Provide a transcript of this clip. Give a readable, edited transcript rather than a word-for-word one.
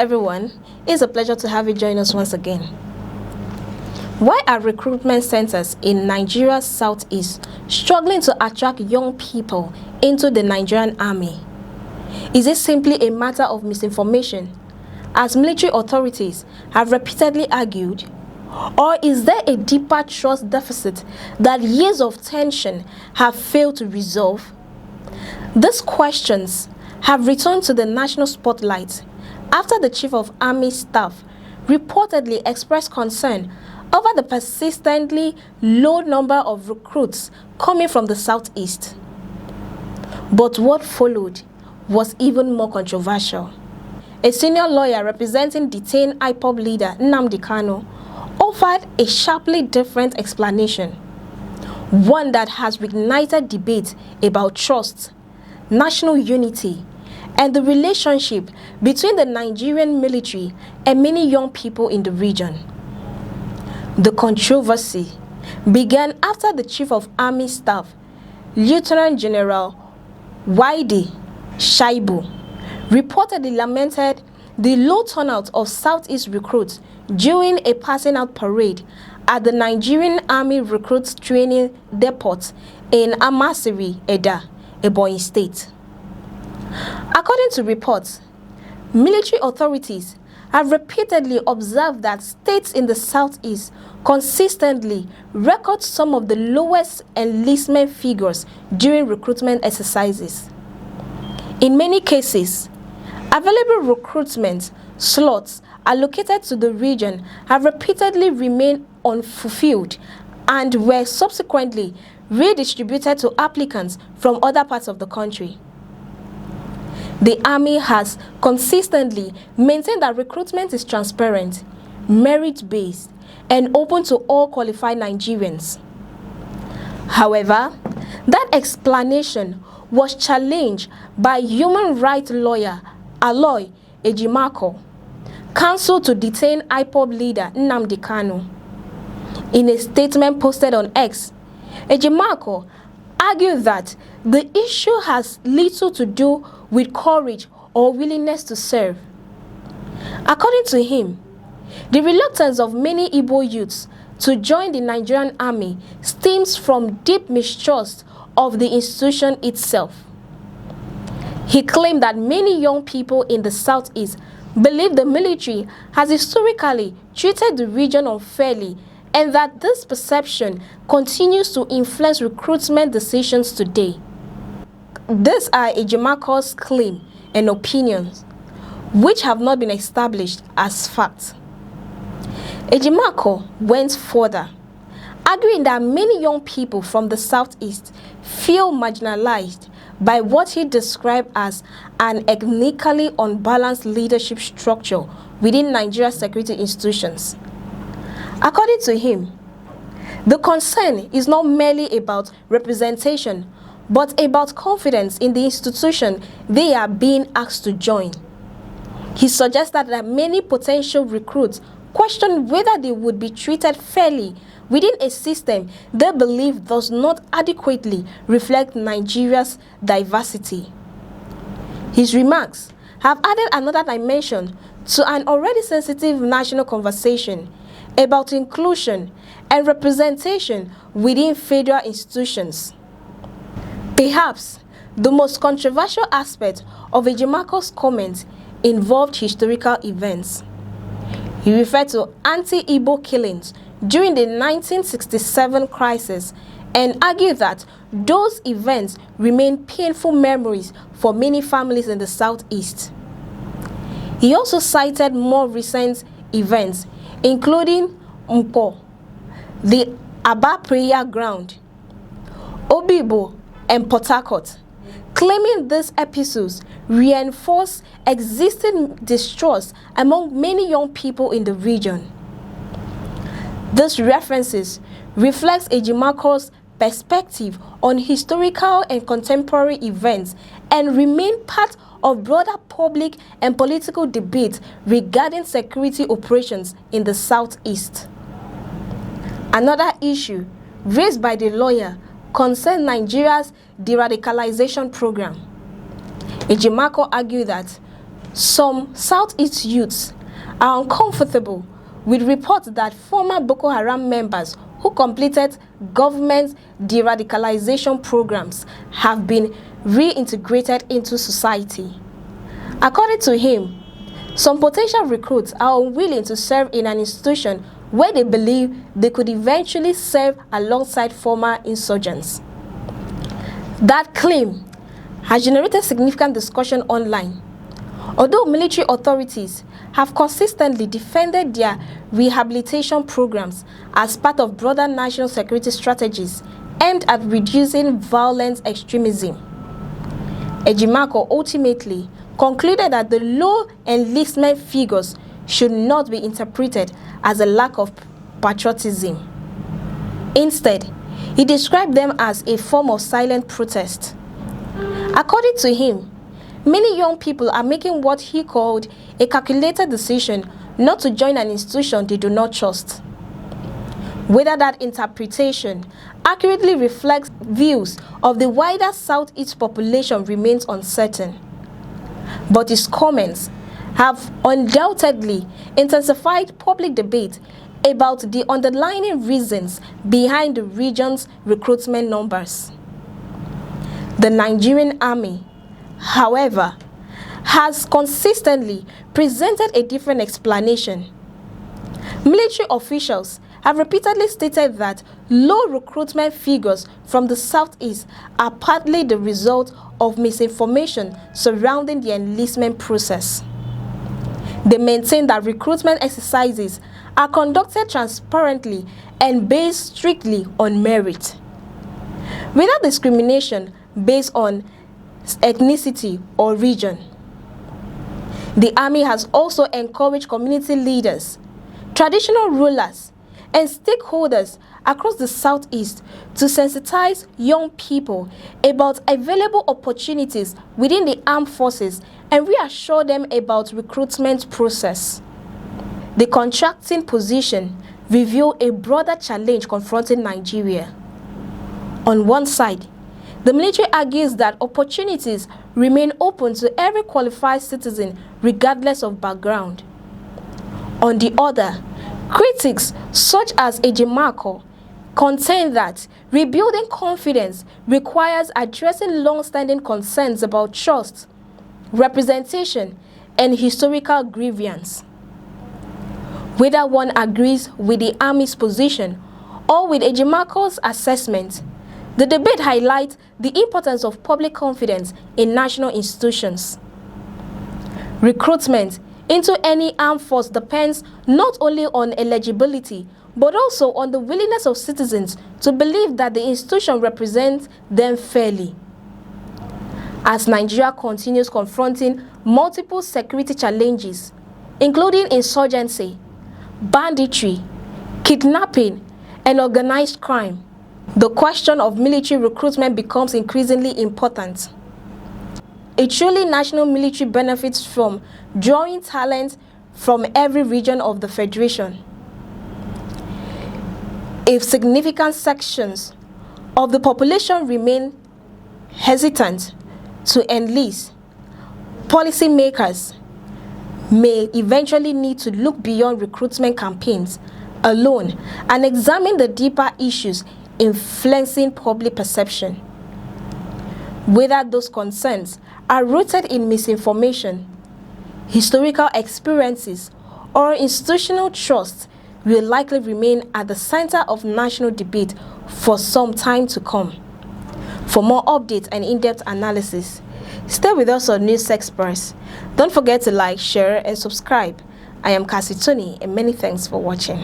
everyone, it's a pleasure to have you join us once again. Why are recruitment centers in Nigeria's southeast struggling to attract young people into the Nigerian army? Is it simply a matter of misinformation, as military authorities have repeatedly argued? Or is there a deeper trust deficit that years of tension have failed to resolve? These questions have returned to the national spotlight after the Chief of Army Staff reportedly expressed concern over the persistently low number of recruits coming from the southeast. But what followed was even more controversial. A senior lawyer representing detained IPOB leader Nnamdi Kanu offered a sharply different explanation, one that has reignited debate about trust, national unity, and the relationship between the Nigerian military and many young people in the region. The controversy began after the Chief of Army Staff, Lieutenant General Waide Shaibu, reportedly lamented the low turnout of Southeast recruits during a passing out parade at the Nigerian Army Recruits Training Depot in Amasiri, Eda, Ebonyi State. According to reports, military authorities have repeatedly observed that states in the southeast consistently record some of the lowest enlistment figures during recruitment exercises. In many cases, available recruitment slots allocated to the region have repeatedly remained unfulfilled and were subsequently redistributed to applicants from other parts of the country. The Army has consistently maintained that recruitment is transparent, merit-based, and open to all qualified Nigerians. However, that explanation was challenged by human rights lawyer Aloy Ejimako, counsel to detained IPOB leader Nnamdi Kanu. In a statement posted on X, Ejimako argued that the issue has little to do with courage or willingness to serve. According to him, the reluctance of many Igbo youths to join the Nigerian army stems from deep mistrust of the institution itself. He claimed that many young people in the southeast believe the military has historically treated the region unfairly and that this perception continues to influence recruitment decisions today. These are Ejimako's claims and opinions, which have not been established as fact. Ejimako went further, arguing that many young people from the southeast feel marginalized by what he described as an ethnically unbalanced leadership structure within Nigeria's security institutions. According to him, the concern is not merely about representation, but about confidence in the institution they are being asked to join. He suggested that many potential recruits question whether they would be treated fairly within a system they believe does not adequately reflect Nigeria's diversity. His remarks have added another dimension to an already sensitive national conversation about inclusion and representation within federal institutions. Perhaps the most controversial aspect of Ejimako's comment involved historical events. He referred to anti-Igbo killings during the 1967 crisis and argued that those events remain painful memories for many families in the southeast. He also cited more recent events, including Mpo, the Aba prayer ground, Obibo, and Port Harcourt, claiming these episodes reinforce existing distrust among many young people in the region. These references reflect Ejimako's perspective on historical and contemporary events and remain part of broader public and political debate regarding security operations in the southeast. Another issue raised by the lawyer concerned Nigeria's de-radicalization program. Ejimako argued that some Southeast youths are uncomfortable with reports that former Boko Haram members who completed government de-radicalization programs have been reintegrated into society. According to him, some potential recruits are unwilling to serve in an institution where they believe they could eventually serve alongside former insurgents. That claim has generated significant discussion online. Although military authorities have consistently defended their rehabilitation programs as part of broader national security strategies aimed at reducing violent extremism, Ejimakor ultimately concluded that the low enlistment figures should not be interpreted as a lack of patriotism. Instead, he described them as a form of silent protest. According to him, many young people are making what he called a calculated decision not to join an institution they do not trust. Whether that interpretation accurately reflects views of the wider Southeast population remains uncertain. But his comments have undoubtedly intensified public debate about the underlying reasons behind the region's recruitment numbers. The Nigerian army, however, has consistently presented a different explanation. Military officials have repeatedly stated that low recruitment figures from the Southeast are partly the result of misinformation surrounding the enlistment process. They maintain that recruitment exercises are conducted transparently and based strictly on merit, without discrimination based on ethnicity or region. The army has also encouraged community leaders, traditional rulers, and stakeholders across the Southeast to sensitize young people about available opportunities within the armed forces and reassure them about recruitment process. The contracting position revealed a broader challenge confronting Nigeria. On one side, the military argues that opportunities remain open to every qualified citizen regardless of background. On the other, critics such as Ejimakor contend that rebuilding confidence requires addressing long-standing concerns about trust, representation, and historical grievance. Whether one agrees with the Army's position or with Ejimakor's assessment, the debate highlights the importance of public confidence in national institutions. Recruitment into any armed force depends not only on eligibility, but also on the willingness of citizens to believe that the institution represents them fairly. As Nigeria continues confronting multiple security challenges, including insurgency, banditry, kidnapping, and organized crime, the question of military recruitment becomes increasingly important. A truly national military benefits from drawing talent from every region of the Federation. If significant sections of the population remain hesitant to enlist, policymakers may eventually need to look beyond recruitment campaigns alone and examine the deeper issues influencing public perception. Whether those concerns are rooted in misinformation, historical experiences, or institutional trust will likely remain at the center of national debate for some time to come. For more updates and in-depth analysis, stay with us on News Express. Don't forget to like, share, and subscribe. I am Cassie Tony, and many thanks for watching.